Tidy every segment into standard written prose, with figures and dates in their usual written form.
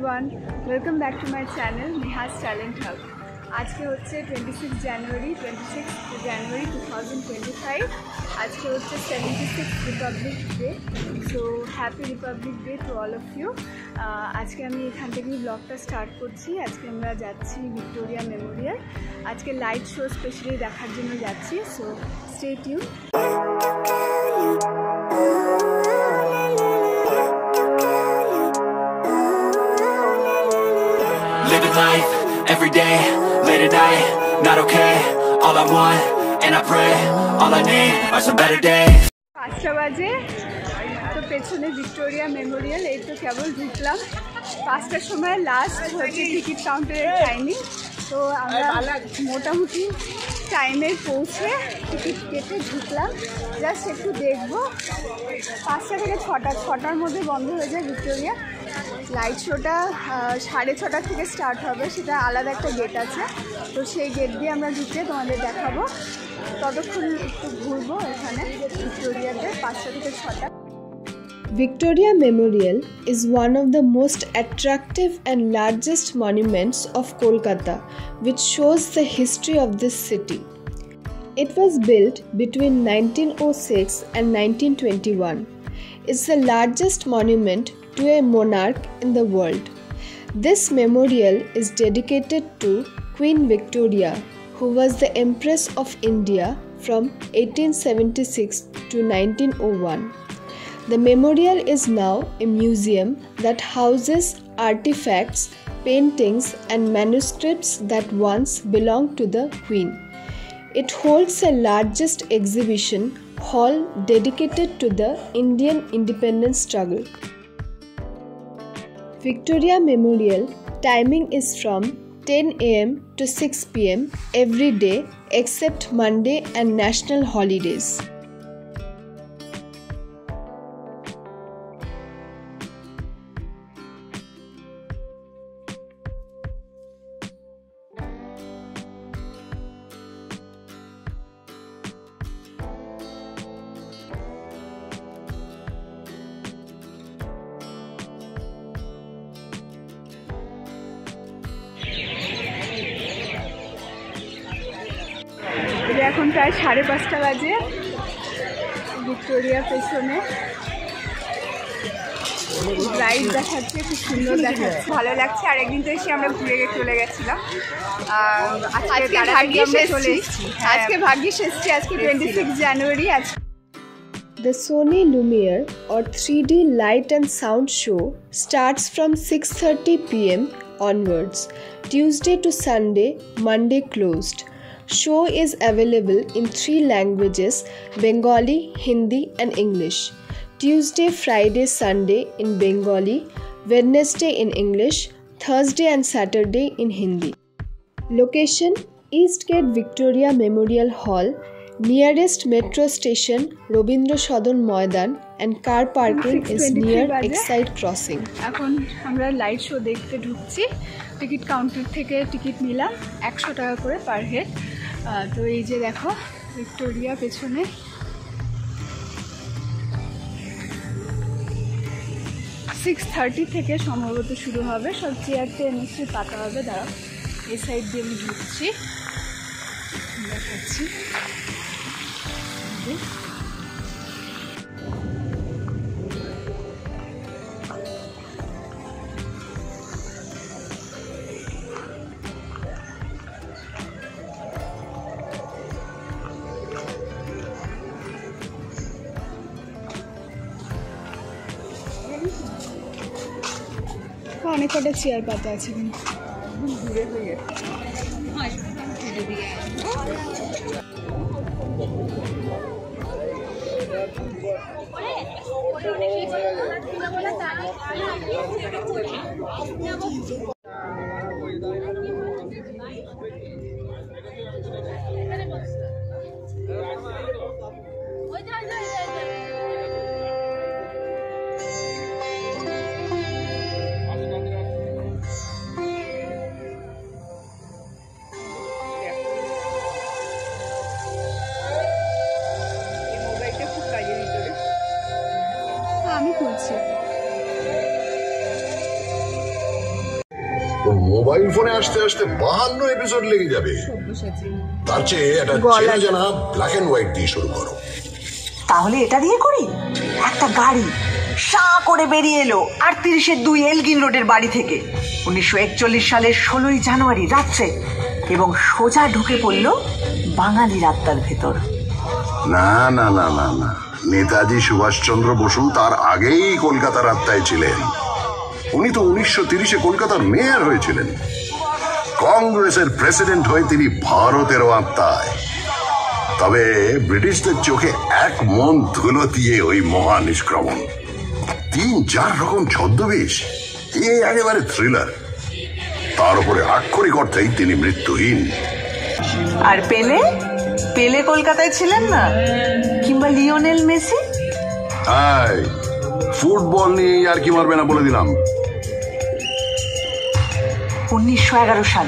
everyone, welcome back to my channel Neha's Talent Hub. আজকে হচ্ছে 26 জানুয়ারি 2025। আজকে হচ্ছে 76th Republic Day. So happy Republic Day to all of you. আজকে আমি এখান থেকেই ব্লগটা স্টার্ট করছি। আজকে আমরা যাচ্ছি ভিক্টোরিয়া মেমোরিয়াল। আজকে লাইট শো স্পেশালি দেখার জন্য যাচ্ছি। So stay tune. Living life, every day, late at night, not okay. All I want, and I pray, all I need are some better days. 5টা বাজে, তো পেছনে ভিক্টোরিয়া মেমোরিয়াল। এই তো কেবল ঢুকলাম। 5টার সময় লাস্ট হচ্ছে টিকিট কাউন্টারের টাইমিং। তো আমরা মোটামুটি টাইমে পৌঁছে টিকিট কেটে ঢুকলাম। জাস্ট একটু দেখবো। 5টা থেকে 6টার মধ্যে বন্ধ হয়ে যায় ভিক্টোরিয়া। লাইট শোটা 6:30 থেকে স্টার্ট হবে, সেটা আলাদা একটা গেট আছে। তো সেই গেট দিয়ে আমরা ঢুকে তোমাদের দেখাবো। ততক্ষণ একটু ঘুরবো এখানে ভিক্টোরিয়াতে 5টা থেকে 6টা। Victoria Memorial is one of the most attractive and largest monuments of Kolkata, which shows the history of this city. It was built between 1906 and 1921. It's the largest monument to a monarch in the world. This memorial is dedicated to Queen Victoria, who was the Empress of India from 1876 to 1901. The memorial is now a museum that houses artifacts, paintings, and manuscripts that once belonged to the Queen. It holds the largest exhibition hall dedicated to the Indian independence struggle. Victoria Memorial timing is from 10 a.m. to 6 p.m. every day except Monday and national holidays. এখন প্রায় 5:30 বাজে। Victoria পেছনে bright দেখাচ্ছে, খুব সুন্দর দেখাচ্ছে, ভালো লাগছে। আর একদিন তো এসে আমরা ঘুরে চলে গেছিলাম। আজকে ভাগ্যিস এসেছি, আজকে 26 জানুয়ারি। The Sony Lumiere or 3D light and sound show starts from 6:30 p.m. onwards, Tuesday to Sunday, Monday closed. Show is available in 3 languages: Bengali, Hindi and English. Tuesday, Friday, Sunday in Bengali, Wednesday in English, Thursday and Saturday in Hindi. Location: Eastgate Victoria Memorial Hall, nearest metro station Robindra Sadan Moidan, and car parking is near Exide Crossing. এখন আমরা light show দেখতে ঢুকছি। Ticket counter থেকে ticket নিলাম 100 টাকা করে per head. তো এই যে দেখো ভিক্টোরিয়া পেছনে। সিক্স 6:30 থেকে সম্ভবত শুরু হবে। সব চেয়ারতে নিশ্চয়ই পাতা হবে। দাঁড়াও, এই সাইড দিয়ে আমি ঢুকছি, দেখাচ্ছি। অনেক কটা চেয়ার পাতা আছে কিন্তু দূরে হয়ে গেছে। আমি খুলছি। মোবাইল ফোনে আসতে আসতে 52 এপিসোড লেগে যাবে। তার চেয়ে একটা চেনা জানা ব্ল্যাক এন্ড হোয়াইট দিয়ে শুরু করো। তাহলে এটা দিয়ে করি। একটা গাড়ি সা করে বেরিয়ে এলো 38-2 এলগিন রোডের বাড়ি থেকে 1941 সালের 16ই জানুয়ারি রাত্রে, এবং সোজা ঢুকে পড়ল বাঙালির আত্মার ভেতর। না না না না না, নেতাজি সুভাষচন্দ্র বসু তার আগেই কলকাতার আত্মায় ছিলেন। উনি তো 1930-এ কলকাতার মেয়র হয়েছিলেন। কংগ্রেসের প্রেসিডেন্ট হয়ে তিনি ভারতেরও আত্মায়। তবে ব্রিটিশদের চোখে এক মন ধুলো দিয়ে ওই মহা নিষ্ক্রমণ, 3-4 রকম ছদ্মবেশ, একেবারে থ্রিলার। তার উপরে আক্ষরিক অর্থেই তিনি মৃত্যুহীন। আর পেলে পেলে কলকাতায় ছিলেন না? কিংবা লিওনেল মেসি? ফুটবল নিয়ে আর কি মারবে না বলে দিলাম। 1911 সাল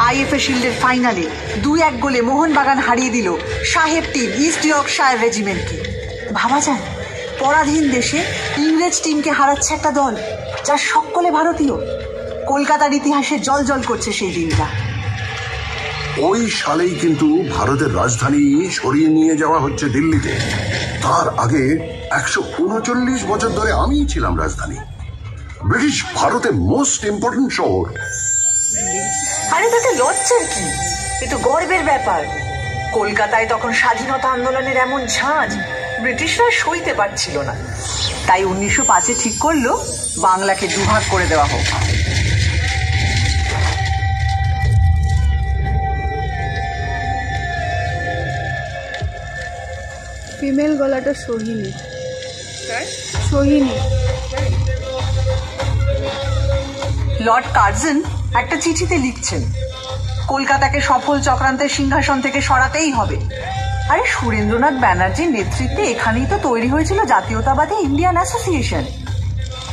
আইএফএ শিল্ডের ফাইনালে 2-1 গোলে মোহনবাগান হারিয়ে দিল সাহেব টিম ইস্ট ইয়র্কশায়ার রেজিমেন্টকে। ভাবা যায়, পরাধীন দেশে ইংরেজ টিমকে হারাচ্ছে একটা দল যার সকলে ভারতীয়। কলকাতার ইতিহাসে জল করছে সেই দিনটা। ওই সালেই কিন্তু ভারতের রাজধানী সরিয়ে নিয়ে যাওয়া হচ্ছে দিল্লিতে। তার আগে 139 বছর ধরে আমিই ছিলাম রাজধানী। ব্রিটিশ ভারতের মোস্ট ইম্পর্টেন্ট শহর। আরে তাতে লজ্জার কি? এ তো গর্বের ব্যাপার। কলকাতায় তখন স্বাধীনতা আন্দোলনের এমন ঝাঁজ ব্রিটিশরা সইতে পারছিল না। তাই 1905-এ ঠিক করলো বাংলাকে দুভাগ করে দেওয়া হোক। ফিমেল গলাটা সোহিনী। সোহিনী। লর্ড কার্জন একটা চিঠিতে লিখছেন, কলকাতাকে সফল চক্রান্তের সিংহাসন থেকে সরাতেই হবে। আরে সুরেন্দ্রনাথ ব্যানার্জির নেতৃত্বে এখানেই তো তৈরি হয়েছিল জাতীয়তাবাদী ইন্ডিয়ান অ্যাসোসিয়েশন,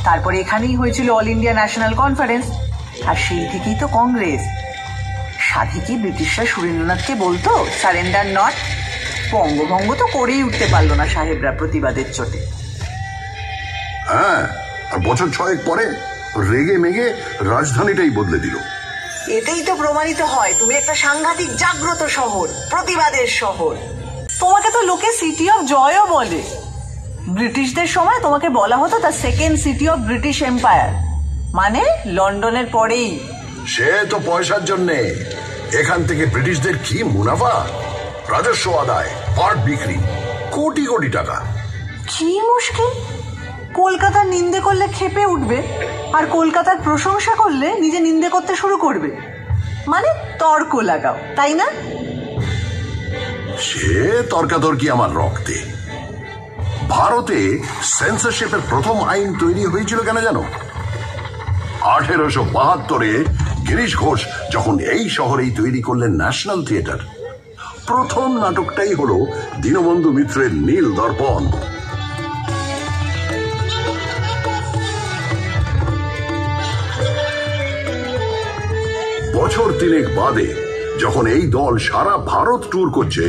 তারপরে এখানেই হয়েছিল অল ইন্ডিয়া ন্যাশনাল কনফারেন্স, আর সেই থেকেই তো কংগ্রেস। সাধে কি ব্রিটিশরা সুরেন্দ্রনাথকে বলতো সারেন্ডার নট? বঙ্গভঙ্গ তো করেই উঠতে পারলো না সাহেবরা প্রতিবাদের চোটে। হ্যাঁ, আর বছর 6 পরে রেগে মেগে রাজধানীটাই বদলে দিল। এতেই তো প্রমাণিত হয় তুমি একটা সাংঘাতিক জাগ্রত শহর, প্রতিবাদের শহর। তোমাকে তো লোকে সিটি অফ জয়ও বলে। ব্রিটিশদের সময় তোমাকে বলা হতো the second city of British empire, মানে লন্ডনের পরেই। সে তো পয়সার জন্যে। এখান থেকে ব্রিটিশদের কি মুনাফা, রাজস্ব আদায়, পাট বিক্রি, কোটি কোটি টাকা। কি মুশকিল, কলকাতার নিন্দে করলে ক্ষেপে উঠবে, আর কলকাতার প্রশংসা করলে নিজে নিন্দে করতে শুরু করবে। মানে তর্ক লাগাও, তাই না? সে তর্কাতর্কি আমার রক্তে। ভারতে সেন্সরশিপের প্রথম আইন তৈরি হয়েছিল কেন জানো? 1872-এ গিরিশ ঘোষ যখন এই শহরেই তৈরি করলেন ন্যাশনাল থিয়েটার। প্রথম নাটকটাই হলো দীনবন্ধু মিত্রের নীল দর্পণ। বছর 3 বাদে যখন এই দল সারা ভারত ট্যুর করছে,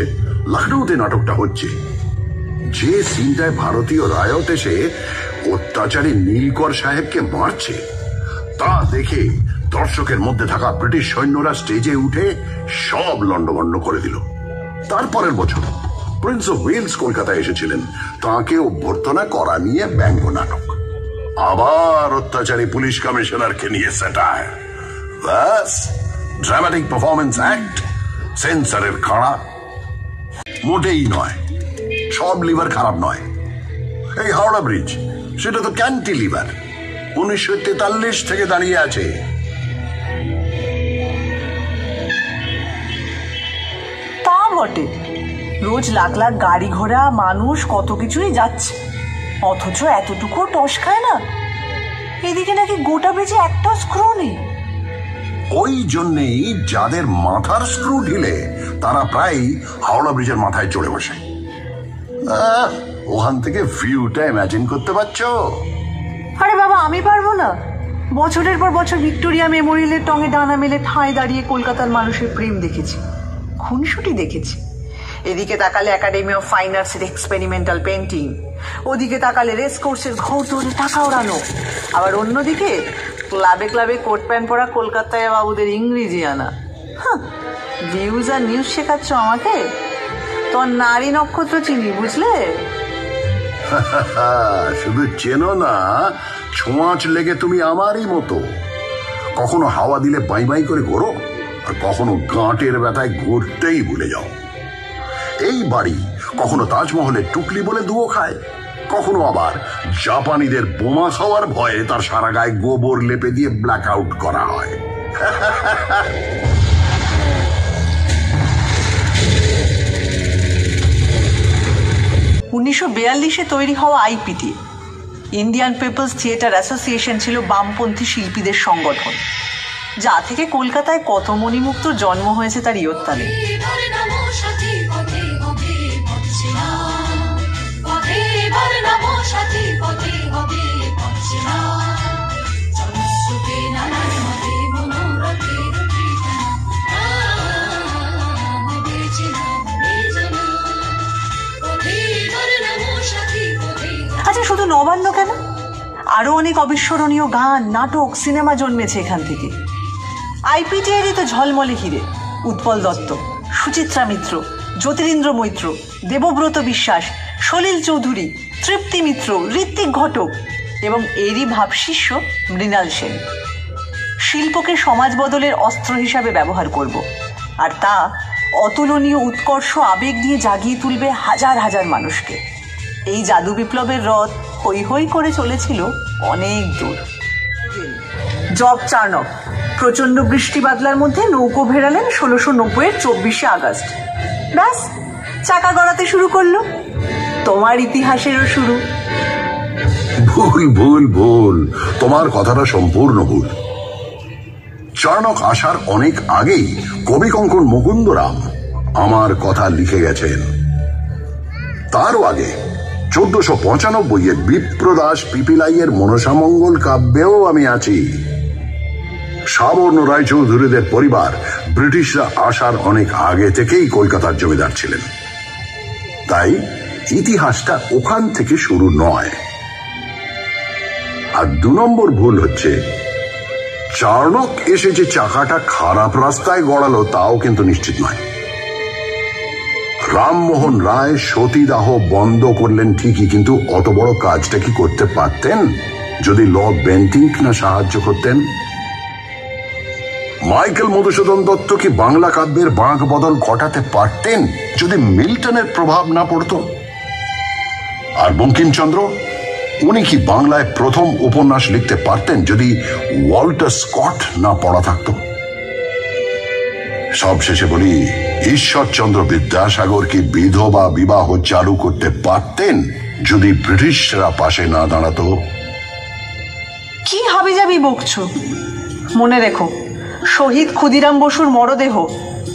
লখনৌতে নাটকটা হচ্ছে। যে সিনটায় ভারতীয় রায়ত এসে অত্যাচারী নীলকর সাহেবকে মারছে, তা দেখে দর্শকের মধ্যে থাকা ব্রিটিশ সৈন্যরা স্টেজে উঠে সব লন্ডভন্ড করে দিল। তারপরের বছর প্রিন্স অফ ওয়েলস কলকাতায় এসেছিলেন, তাকে অভ্যর্থনা করা নিয়ে ব্যঙ্গ নাটক। আবার অত্যাচারী পুলিশ কমিশনারকে নিয়ে স্যাটায়ার। ব্যাস, ড্রামাটিক পারফরমেন্স অ্যাক্ট, সেন্সরের খাড়া। মোটেই নয়, সব লিভার খারাপ নয়। এই হাওড়া ব্রিজ, সেটা তো ক্যান্টিলিভার, 1943 থেকে দাঁড়িয়ে আছে। তা বটে, রোজ লাখ লাখ গাড়ি ঘোড়া, মানুষ, কত কিছুই যাচ্ছে, অথচ এতটুকু টস খায় না। এদিকে নাকি গোটা ব্রিজে একটা স্ক্রু নেই। ওই জন্যেই যাদের মাথার স্ক্রু ঢিলে তারা প্রায় হাওড়া ব্রিজের মাথায় চড়ে বসে। ওখান থেকে ভিউটা ইমাজিন করতে পারছো? আরে বাবা, আমি পারবো না। বছরের পর বছর ভিক্টোরিয়া মেমোরিয়ালের টঙে ডানা মেলে ঠাঁই দাঁড়িয়ে কলকাতার মানুষের প্রেম দেখেছি, খুনসুটি দেখেছি। এদিকে তাকালে একাডেমি অফ ফাইন আর্টসের এক্সপেরিমেন্টাল পেন্টিং, ওদিকে তাকালে রেস কোর্সের ঘোর ধরে টাকা ওড়ানো, আবার অন্যদিকে ক্লাবে ক্লাবে কোট প্যান্ট পরা কলকাতায় বাবুদের ইংরেজি আনা। ভিউজ আর নিউজ শেখাচ্ছ আমাকে? তোর নারী নক্ষত্র চিনি, বুঝলে? শুধু চেনো না, ছোঁয়াচ লেগে তুমি আমারই মতো। কখনো হাওয়া দিলে বাই বাই করে ঘোরো, আর কখনো গাঁটের ব্যথায় ঘুরতেই ভুলে যাও। এই বাড়ি কখনো তাজমহলের টুকলি বলে দুয়ো খায়, কখনো আবার জাপানিদের বোমা খাওয়ার ভয়ে তার সারা গায়ে গোবর লেপে দিয়ে ব্ল্যাক আউট করা হয়। 1942 তৈরি হওয়া আইপিটি, ইন্ডিয়ান পিপলস থিয়েটার অ্যাসোসিয়েশন, ছিল বামপন্থী শিল্পীদের সংগঠন, যা থেকে কলকাতায় কত মণিমুক্ত জন্ম হয়েছে তার ইয়ত্তা নেই। আচ্ছা, শুধু নবান্ন কেন, আরো অনেক অবিস্মরণীয় গান, নাটক, সিনেমা জন্মেছে এখান থেকে। আইপিটিআরই তো ঝলমলে হিরে উৎপল দত্ত, সুচিত্রা মিত্র, জ্যোতিরিন্দ্র মৈত্র, দেবব্রত বিশ্বাস, সলিল চৌধুরী, তৃপ্তি মিত্র, ঋত্বিক ঘটক এবং এরই ভাবশিষ্য মৃণাল সেন। শিল্পকে সমাজ বদলের অস্ত্র হিসাবে ব্যবহার করব, আর তা অতুলনীয় উৎকর্ষ আবেগ দিয়ে জাগিয়ে তুলবে হাজার হাজার মানুষকে। এই জাদু বিপ্লবের রথ হৈ হৈ করে চলেছিল অনেক দূর। জব চার্নক প্রচন্ড বৃষ্টি বাদলার মধ্যে নৌকো ভেড়ালেন 1690-এর 24শে আগস্ট। ব্যাস, চাকা গড়াতে শুরু করলো। তোমার ইতিহাসেরও শুরু। ভুল ভুল ভুল, তোমার কথাটা সম্পূর্ণ ভুল। চার্নক আসার অনেক আগেই কবি কঙ্কন মুকুন্দরাম আমার কথা লিখে গেছেন। তারও আগে 1495-এ বিপ্রদাস পিপিলাইয়ের মনসামঙ্গল কাব্যেও আমি আছি। সাবর্ণ রায়চৌধুরীদের পরিবার ব্রিটিশরা আসার অনেক আগে থেকেই কলকাতার জমিদার ছিলেন, তাই ইতিহাসটা ওখান থেকে শুরু নয়। আর 2 নম্বর ভুল হচ্ছে, চার্নক এসে যে চাকাটা খারাপ রাস্তায় গড়ালো তাও কিন্তু নিশ্চিত নয়। রামমোহন রায় সতীদাহ বন্ধ করলেন ঠিকই, কিন্তু অত বড় কাজটা কি করতে পারতেন যদি লর্ড বেন্টিঙ্ক না সাহায্য করতেন? মাইকেল মধুসূদন দত্ত কি বাংলা কাব্যের বাঁক বদল ঘটাতে পারতেন যদি মিল্টনের প্রভাব না পড়ত? আর বঙ্কিমচন্দ্র, উনি কি বাংলায় প্রথম উপন্যাস লিখতে পারতেন যদি ওয়াল্টার স্কট না পড়া থাকতো? সব শেষে বলি, ঈশ্বরচন্দ্র বিদ্যাসাগর কি বিধবা বিবাহ চালু করতে পারতেন যদি ব্রিটিশরা পাশে না দাঁড়াতো? কি হাবিজাবি বকছো? মনে রেখো, শহীদ ক্ষুদিরাম বসুর মরদেহ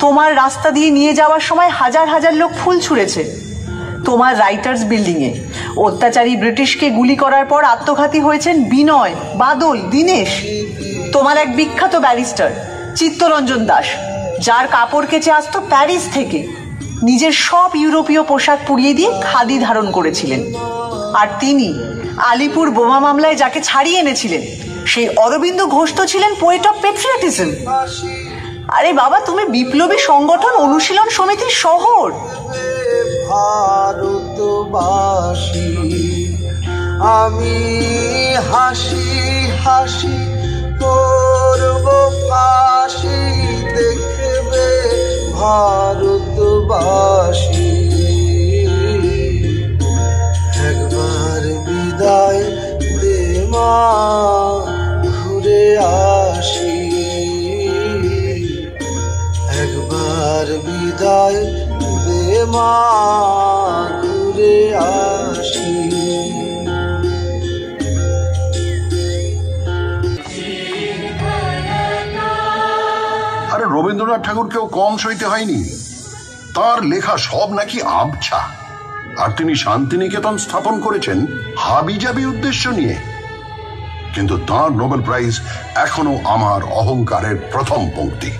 তোমার রাস্তা দিয়ে নিয়ে যাওয়ার সময় হাজার হাজার লোক ফুল ছুঁড়েছে। তোমার রাইটার্স বিল্ডিং এ অত্যাচারী ব্রিটিশকে গুলি করার পর আত্মঘাতী হয়েছেন বিনয়, বাদল, দীনেশ। তোমার এক বিখ্যাত ব্যারিস্টার চিত্তরঞ্জন দাস, যার কাপড় কেচে আসতো প্যারিস থেকে, নিজের সব ইউরোপীয় পোশাক পুড়িয়ে দিয়ে খাদি ধারণ করেছিলেন। আর তিনি আলিপুর বোমা মামলায় যাকে ছাড়িয়ে এনেছিলেন, সেই অরবিন্দ ঘোষ তো ছিলেন পোয়েট অফ পেট্রিয়টিজম। আরে বাবা, তুমি বিপ্লবী সংগঠন অনুশীলন সমিতির শহর। ভারতবাসী আমি হাসি হাসি করব ফাঁসি, দেখবে ভারতবাসী। একবার বিদায় দে মা, ঘুরে আসি। একবার বিদায় দে মা, ঘুরে আসি। আরে রবীন্দ্রনাথ ঠাকুরকেও কম সইতে হয়নি। তার লেখা সব নাকি আবছা, আর তিনি শান্তিনিকেতন স্থাপন করেছেন হাবিজাবি উদ্দেশ্য নিয়ে। কিন্তু তার নোবেল প্রাইজ এখনো আমার অহংকারের প্রথম পংক্তি।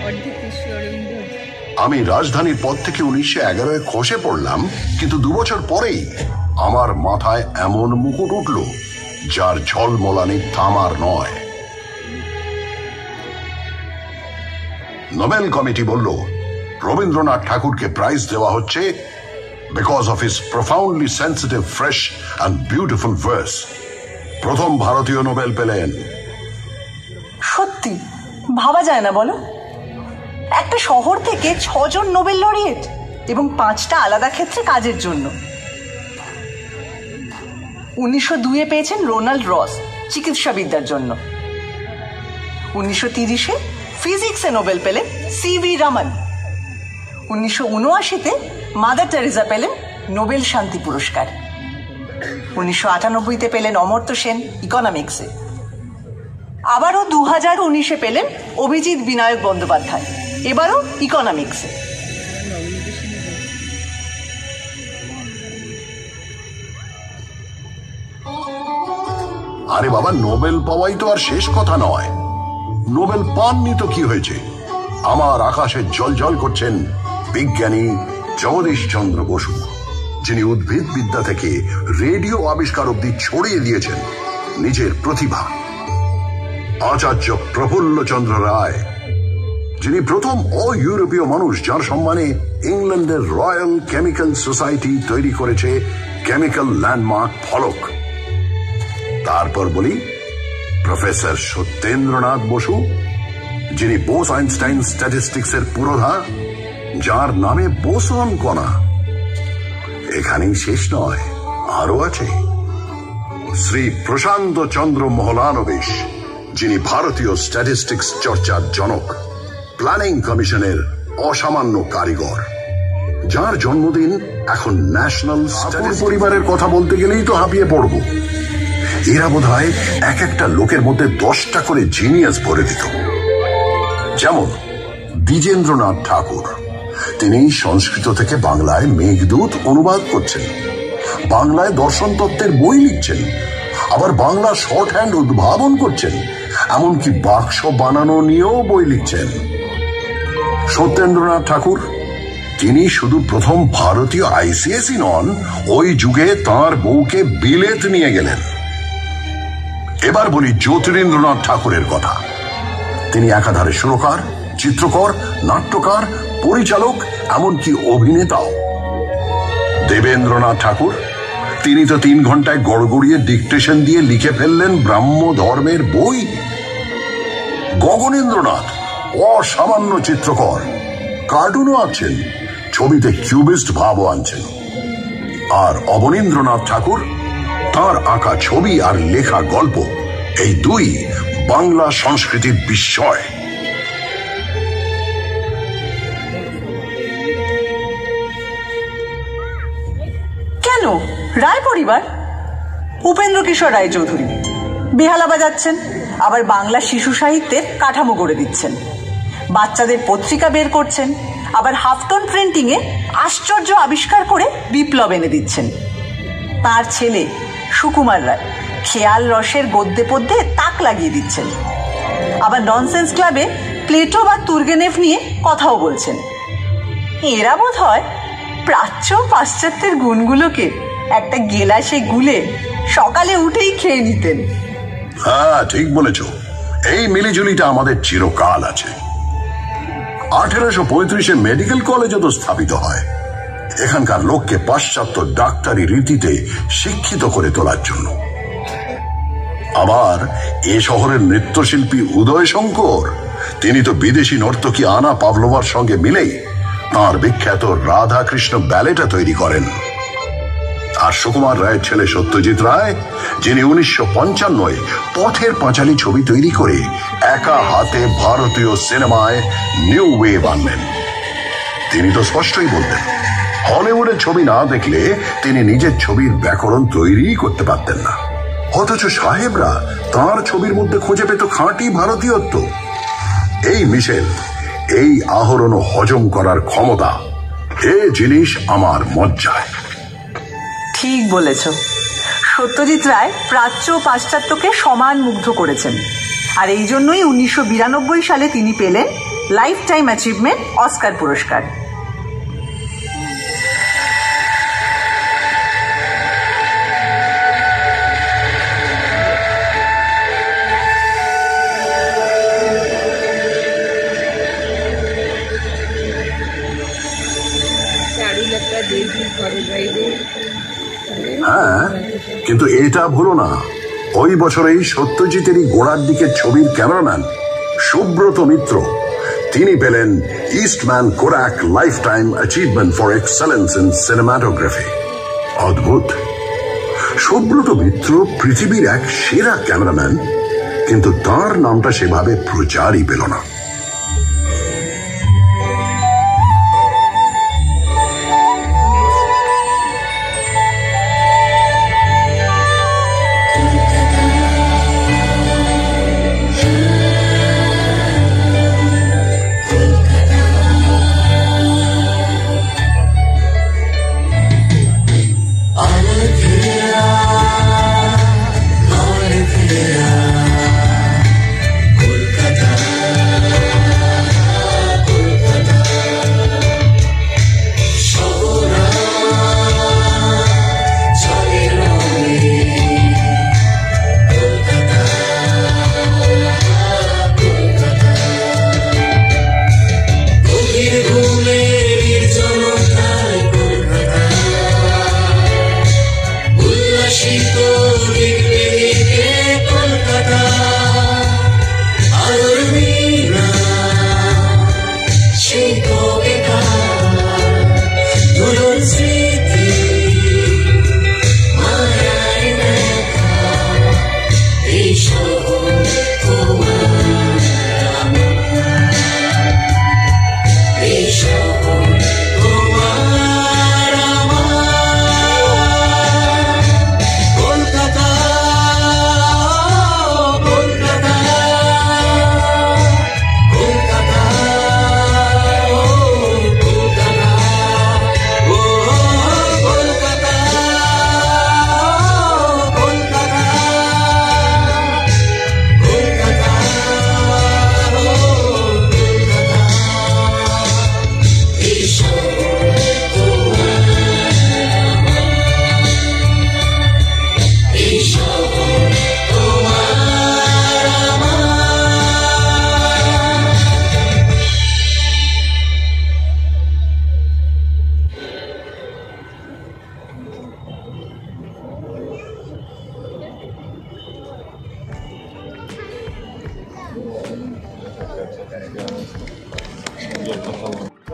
অর্ধেক আমি রাজধানীর পদ থেকে 1911 খসে পড়লাম, কিন্তু 2 বছর পরেই আমার মাথায় এমন মুকুট উঠল যার ঝলমলানি তামার নয়। নোবেল কমিটি বলল রবীন্দ্রনাথ ঠাকুরকে প্রাইজ দেওয়া হচ্ছে because of his profoundly sensitive, fresh and beautiful verse. প্রথম ভারতীয় নোবেল পেলেন। সত্যি ভাবা যায় না বলো, একটা শহর থেকে 6 জন নোবেল লরিয়েট এবং 5টা আলাদা ক্ষেত্রে কাজের জন্য। 1902-এ পেয়েছেন রোনাল্ড রস চিকিৎসাবিদ্যার জন্য। 1930-এ ফিজিক্সে নোবেল পেলেন সিভি রমন। 1979-তে মাদার টেরেসা পেলেন নোবেল শান্তি পুরস্কার। 1998-তে পেলেন অমর্ত্য সেন ইকোনমিক্সে। আবারও 2019-এ পেলেন অভিজিৎ বিনায়ক বন্দ্যোপাধ্যায়, এবারও ইকোনমিক্সে। আরে বাবা, নোবেল পাওয়াই তো আর শেষ কথা নয়। নোবেল পাননি তো কি হয়েছে? আমার আকাশে জ্বলজ্বল করছেন বিজ্ঞানী জগদীশ চন্দ্র বসু, যিনি উদ্ভিদ বিদ্যা থেকে রেডিও আবিষ্কার অব্দি ছড়িয়ে দিয়েছেন নিজের প্রতিভা। আচার্য প্রফুল্ল চন্দ্র রায়, যিনি প্রথম ইউরোপীয় মানুষ যার সম্মানে ইংল্যান্ডের রয়্যাল কেমিক্যাল সোসাইটি তৈরি করেছে কেমিক্যাল ল্যান্ডমার্ক ফলক। তারপর বলি প্রফেসর সত্যেন্দ্রনাথ বসু, যিনি বোস আইনস্টাইন স্ট্যাটিস্টিক্সের পুরোধা, যার নামে বোসন কণা। এখানেই শেষ নয়, আরো আছে শ্রী প্রশান্ত চন্দ্র মহলানবিশ, যিনি ভারতীয় স্ট্যাটিস্টিক্স চর্চার জনক, প্ল্যানিং কমিশনের অসামান্য কারিগর, যার জন্মদিন এখন ন্যাশনাল স্ট্যাটিস্টিক্স। পরিবারের কথা বলতে গেলেই তো হাঁপিয়ে পড়ব। এরা বোধহয় এক একটা লোকের মধ্যে 10টা করে জিনিয়াস ভরে দিত। যেমন দ্বিজেন্দ্রনাথ ঠাকুর, তিনি সংস্কৃত থেকে বাংলায় মেঘদূত অনুবাদ করছেন, বাংলায় দর্শন তত্ত্বের বই লিখছেন, আবার বাংলা শর্ট হ্যান্ড উদ্ভাবন করছেন, এমনকি বাক্স বানানো নিয়েও বই লিখছেন। সত্যেন্দ্রনাথ ঠাকুর, তিনি শুধু প্রথম ভারতীয় আইসিএসই নন, ওই যুগে তাঁর বউকে বিলেত নিয়ে গেলেন। এবার বলি জ্যোতিরিন্দ্রনাথ ঠাকুরের কথা। তিনি একাধারে সুরকার, চিত্রকর, নাট্যকার, পরিচালক, এমনকি অভিনেতাও। দেবেন্দ্রনাথ ঠাকুর, তিনি তো 3 ঘন্টায় গড়গড়িয়ে ডিকটেশন দিয়ে লিখে ফেললেন ব্রাহ্ম ধর্মের বই। গগনেন্দ্রনাথ অসামান্য চিত্রকর, কার্টুনও আঁকছেন, ছবিতে কিউবিস্ট ভাবও আনছেন। আর অবনীন্দ্রনাথ ঠাকুর, তার আঁকা ছবি আর লেখা গল্প, এই 2 বাংলা সংস্কৃতির বিস্ময়। কেন রায় পরিবার? উপেন্দ্র কিশোর রায় চৌধুরী বেহালা বাজাচ্ছেন, আবার বাংলা শিশু সাহিত্যের কাঠামো গড়ে দিচ্ছেন, বাচ্চাদের পত্রিকা বের করছেন, আবার হাফটন প্রিন্টিং এ আশ্চর্য আবিষ্কার করে বিপ্লব এনে দিচ্ছেন। তার ছেলে সুকুমার রায় খেয়াল রসের গদ্যে পদ্যে তাক লাগিয়ে দিচ্ছেন, আবার ননসেন্স ক্লাবে প্লেটো বা তুর্গেনেভ নিয়ে কথাও বলছেন। এরা বোধ হয় প্রাচ্য পাশ্চাত্যের গুণগুলোকে একটা গেলাসে গুলে সকালে উঠেই খেয়ে নিতেন। হ্যাঁ, ঠিক বলেছ। এই মিলিজুলিটা আমাদের চিরকাল আছে। 1835-এ মেডিকেল কলেজও তো স্থাপিত হয় এখানকার লোককে পাশ্চাত্য ডাক্তারি রীতিতে শিক্ষিত করে তোলার জন্য। আবার এ শহরের নৃত্যশিল্পী উদয় শঙ্কর, তিনি তো বিদেশি নর্তকী আনা পাভলোভার সঙ্গে মিলেই তাঁর বিখ্যাত রাধা কৃষ্ণ ব্যালেটা তৈরি করেন। আর সুকুমার রায়ের ছেলে সত্যজিৎ রায়, যিনি 1955-এ পথের পাঁচালী ছবি তৈরি করে একা হাতে ভারতীয় সিনেমায় নিউ ওয়েভ আনলেন। তিনি তো স্পষ্টই বলতেন, হলিউডের ছবি না দেখলে তিনি নিজের ছবির ব্যাকরণ তৈরি করতে পারতেন না। অথচ সাহেবরা তাঁর ছবির মধ্যে খুঁজে পেত খাঁটি ভারতীয়ত্ব। এই মিশেল, এই আহরণ ও হজম করার ক্ষমতা, এ জিনিস আমার মজ্জায়। ঠিক বলেছ, সত্যজিৎ রায় প্রাচ্য ও পাশ্চাত্যকে সমান মুগ্ধ করেছেন। আর এই জন্যই 1992 সালে তিনি পেলেন লাইফ টাইম অ্যাচিভমেন্ট অস্কার পুরস্কার। হ্যাঁ, কিন্তু এটা ভুলো না, ওই বছরেই সত্যজিতেরই গোড়ার দিকের ছবির ক্যামেরাম্যান সুব্রত মিত্র তিনি পেলেন Eastman Kodak life time achievement for excellence in cinematography. অদ্ভুত, সুব্রত মিত্র পৃথিবীর এক সেরা ক্যামেরাম্যান, কিন্তু তার নামটা সেভাবে প্রচারই পেল না।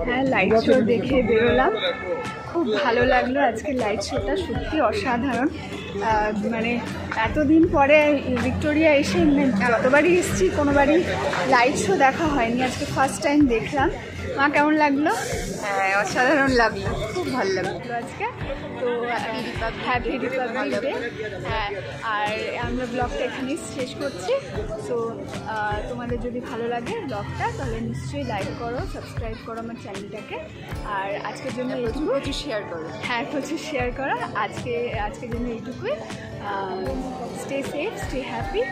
হ্যাঁ, লাইট শো দেখে বেরোলাম, খুব ভালো লাগলো। আজকে লাইট শোটা সত্যি অসাধারণ। মানে এতদিন পরে ভিক্টোরিয়া এসে যতবারই এসেছি কোনোবারই লাইট শো দেখা হয়নি, আজকে ফার্স্ট টাইম দেখলাম। মা কেমন লাগলো? হ্যাঁ, অসাধারণ লাগলো, খুব ভালো লাগলো আজকে। তো হ্যাপি রিপাবলিক ডে। হ্যাঁ, আর আমরা ব্লগটা এখানেই শেষ করছি। সো তোমাদের যদি ভালো লাগে ব্লগটা তাহলে নিশ্চয়ই লাইক করো, সাবস্ক্রাইব করো আমার চ্যানেলটাকে। আর আজকের জন্য প্রচুর শেয়ার করো। হ্যাঁ, প্রচুর শেয়ার করো। আজকের জন্য এইটুকুই। Stay safe, stay happy.